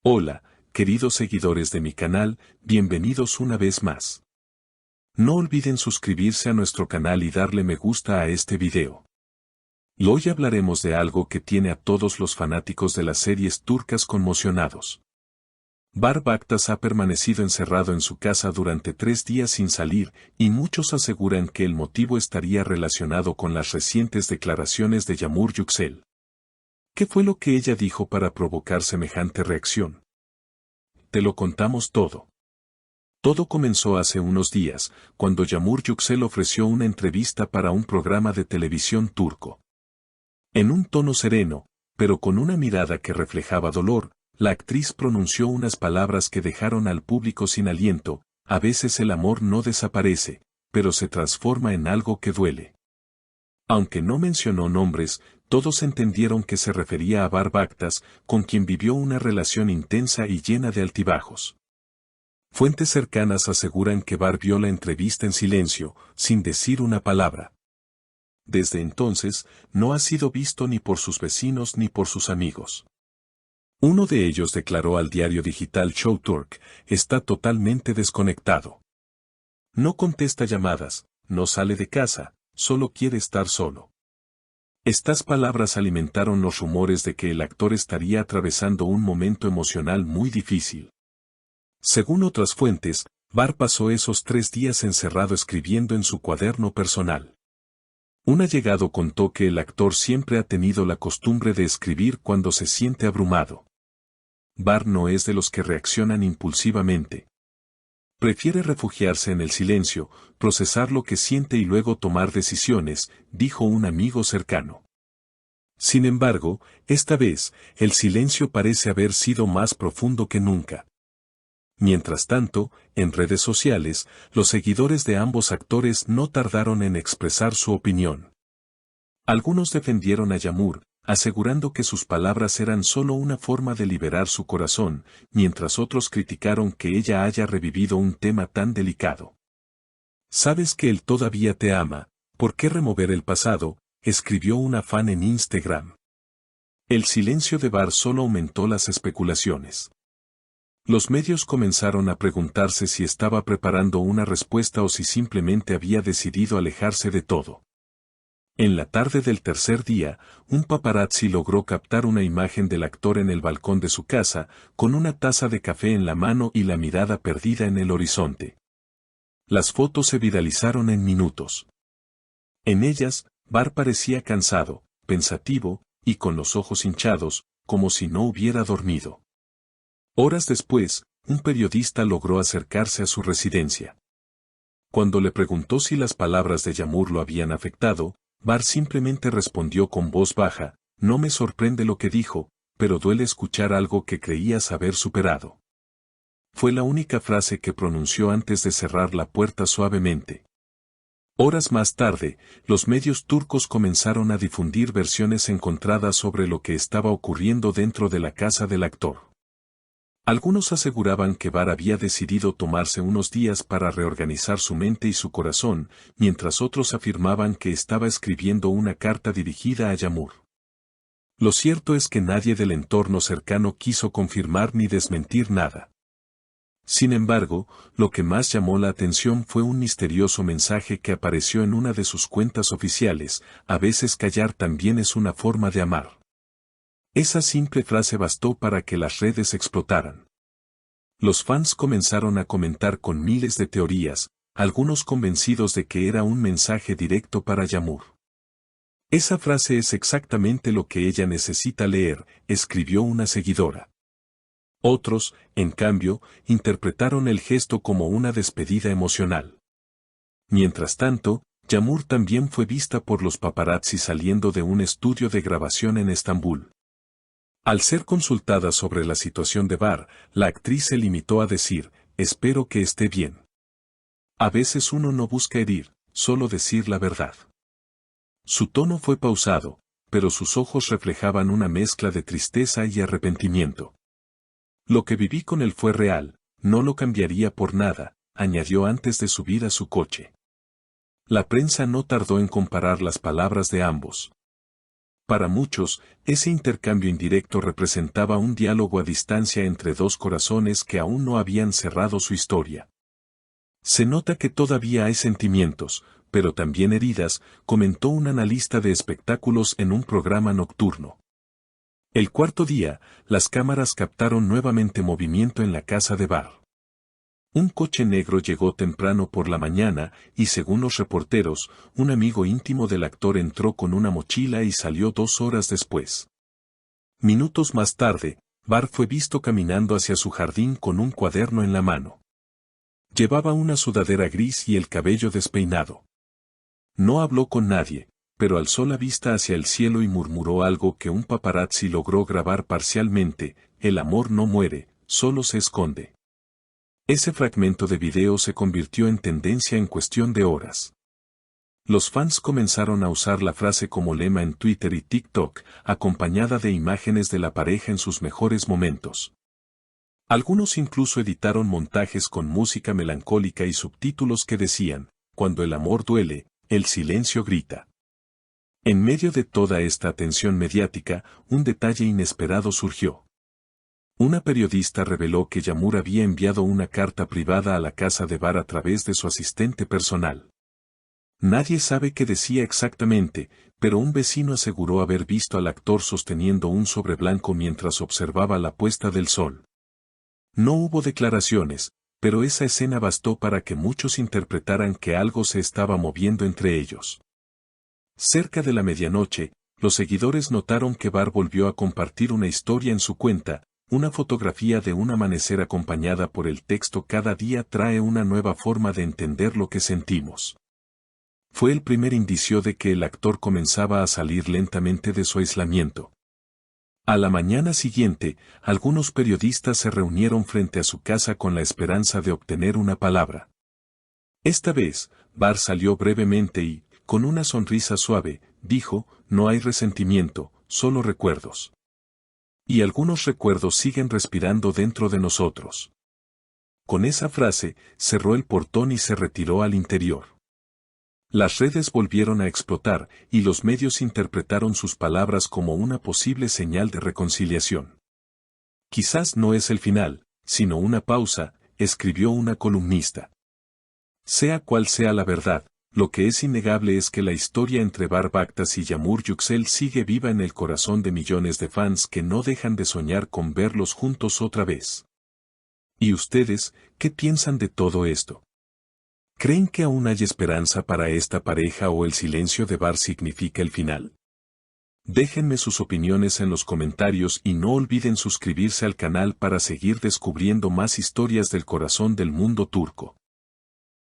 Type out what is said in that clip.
Hola, queridos seguidores de mi canal, bienvenidos una vez más. No olviden suscribirse a nuestro canal y darle me gusta a este video. Hoy hablaremos de algo que tiene a todos los fanáticos de las series turcas conmocionados. Bar Baktas ha permanecido encerrado en su casa durante 3 días sin salir, y muchos aseguran que el motivo estaría relacionado con las recientes declaraciones de Yağmur Yüksel. ¿Qué fue lo que ella dijo para provocar semejante reacción? Te lo contamos todo. Todo comenzó hace unos días, cuando Yağmur Yüksel ofreció una entrevista para un programa de televisión turco. En un tono sereno, pero con una mirada que reflejaba dolor, la actriz pronunció unas palabras que dejaron al público sin aliento: a veces el amor no desaparece, pero se transforma en algo que duele. Aunque no mencionó nombres, todos entendieron que se refería a Bar Baktas, con quien vivió una relación intensa y llena de altibajos. Fuentes cercanas aseguran que Bar vio la entrevista en silencio, sin decir una palabra. Desde entonces, no ha sido visto ni por sus vecinos ni por sus amigos. Uno de ellos declaró al diario digital Showturk: está totalmente desconectado. No contesta llamadas, no sale de casa, solo quiere estar solo. Estas palabras alimentaron los rumores de que el actor estaría atravesando un momento emocional muy difícil. Según otras fuentes, Bar pasó esos 3 días encerrado escribiendo en su cuaderno personal. Un allegado contó que el actor siempre ha tenido la costumbre de escribir cuando se siente abrumado. Bar no es de los que reaccionan impulsivamente. Prefiere refugiarse en el silencio, procesar lo que siente y luego tomar decisiones, dijo un amigo cercano. Sin embargo, esta vez, el silencio parece haber sido más profundo que nunca. Mientras tanto, en redes sociales, los seguidores de ambos actores no tardaron en expresar su opinión. Algunos defendieron a Yağmur, asegurando que sus palabras eran solo una forma de liberar su corazón, mientras otros criticaron que ella haya revivido un tema tan delicado. «Sabes que él todavía te ama, ¿por qué remover el pasado?», escribió una fan en Instagram. El silencio de Bar solo aumentó las especulaciones. Los medios comenzaron a preguntarse si estaba preparando una respuesta o si simplemente había decidido alejarse de todo. En la tarde del tercer día, un paparazzi logró captar una imagen del actor en el balcón de su casa, con una taza de café en la mano y la mirada perdida en el horizonte. Las fotos se viralizaron en minutos. En ellas, Bar parecía cansado, pensativo, y con los ojos hinchados, como si no hubiera dormido. Horas después, un periodista logró acercarse a su residencia. Cuando le preguntó si las palabras de Yağmur lo habían afectado, Bar simplemente respondió con voz baja: no me sorprende lo que dijo, pero duele escuchar algo que creías haber superado. Fue la única frase que pronunció antes de cerrar la puerta suavemente. Horas más tarde, los medios turcos comenzaron a difundir versiones encontradas sobre lo que estaba ocurriendo dentro de la casa del actor. Algunos aseguraban que Bar había decidido tomarse unos días para reorganizar su mente y su corazón, mientras otros afirmaban que estaba escribiendo una carta dirigida a Yağmur. Lo cierto es que nadie del entorno cercano quiso confirmar ni desmentir nada. Sin embargo, lo que más llamó la atención fue un misterioso mensaje que apareció en una de sus cuentas oficiales: a veces callar también es una forma de amar. Esa simple frase bastó para que las redes explotaran. Los fans comenzaron a comentar con miles de teorías, algunos convencidos de que era un mensaje directo para Yağmur. Esa frase es exactamente lo que ella necesita leer, escribió una seguidora. Otros, en cambio, interpretaron el gesto como una despedida emocional. Mientras tanto, Yağmur también fue vista por los paparazzi saliendo de un estudio de grabación en Estambul. Al ser consultada sobre la situación de Bar, la actriz se limitó a decir: espero que esté bien. A veces uno no busca herir, solo decir la verdad. Su tono fue pausado, pero sus ojos reflejaban una mezcla de tristeza y arrepentimiento. Lo que viví con él fue real, no lo cambiaría por nada, añadió antes de subir a su coche. La prensa no tardó en comparar las palabras de ambos. Para muchos, ese intercambio indirecto representaba un diálogo a distancia entre dos corazones que aún no habían cerrado su historia. Se nota que todavía hay sentimientos, pero también heridas, comentó un analista de espectáculos en un programa nocturno. El cuarto día, las cámaras captaron nuevamente movimiento en la casa de Barr. Un coche negro llegó temprano por la mañana y según los reporteros, un amigo íntimo del actor entró con una mochila y salió 2 horas después. Minutos más tarde, Barr fue visto caminando hacia su jardín con un cuaderno en la mano. Llevaba una sudadera gris y el cabello despeinado. No habló con nadie, pero alzó la vista hacia el cielo y murmuró algo que un paparazzi logró grabar parcialmente: el amor no muere, solo se esconde. Ese fragmento de video se convirtió en tendencia en cuestión de horas. Los fans comenzaron a usar la frase como lema en Twitter y TikTok, acompañada de imágenes de la pareja en sus mejores momentos. Algunos incluso editaron montajes con música melancólica y subtítulos que decían: cuando el amor duele, el silencio grita. En medio de toda esta atención mediática, un detalle inesperado surgió. Una periodista reveló que Yağmur había enviado una carta privada a la casa de Barr a través de su asistente personal. Nadie sabe qué decía exactamente, pero un vecino aseguró haber visto al actor sosteniendo un sobre blanco mientras observaba la puesta del sol. No hubo declaraciones, pero esa escena bastó para que muchos interpretaran que algo se estaba moviendo entre ellos. Cerca de la medianoche, los seguidores notaron que Barr volvió a compartir una historia en su cuenta, una fotografía de un amanecer acompañada por el texto: cada día trae una nueva forma de entender lo que sentimos. Fue el primer indicio de que el actor comenzaba a salir lentamente de su aislamiento. A la mañana siguiente, algunos periodistas se reunieron frente a su casa con la esperanza de obtener una palabra. Esta vez, Barr salió brevemente y, con una sonrisa suave, dijo: no hay resentimiento, solo recuerdos. Y algunos recuerdos siguen respirando dentro de nosotros. Con esa frase, cerró el portón y se retiró al interior. Las redes volvieron a explotar, y los medios interpretaron sus palabras como una posible señal de reconciliación. Quizás no es el final, sino una pausa, escribió una columnista. Sea cual sea la verdad, lo que es innegable es que la historia entre Barr Bakhtas y Yağmur Yüksel sigue viva en el corazón de millones de fans que no dejan de soñar con verlos juntos otra vez. ¿Y ustedes, qué piensan de todo esto? ¿Creen que aún hay esperanza para esta pareja o el silencio de Barr significa el final? Déjenme sus opiniones en los comentarios y no olviden suscribirse al canal para seguir descubriendo más historias del corazón del mundo turco.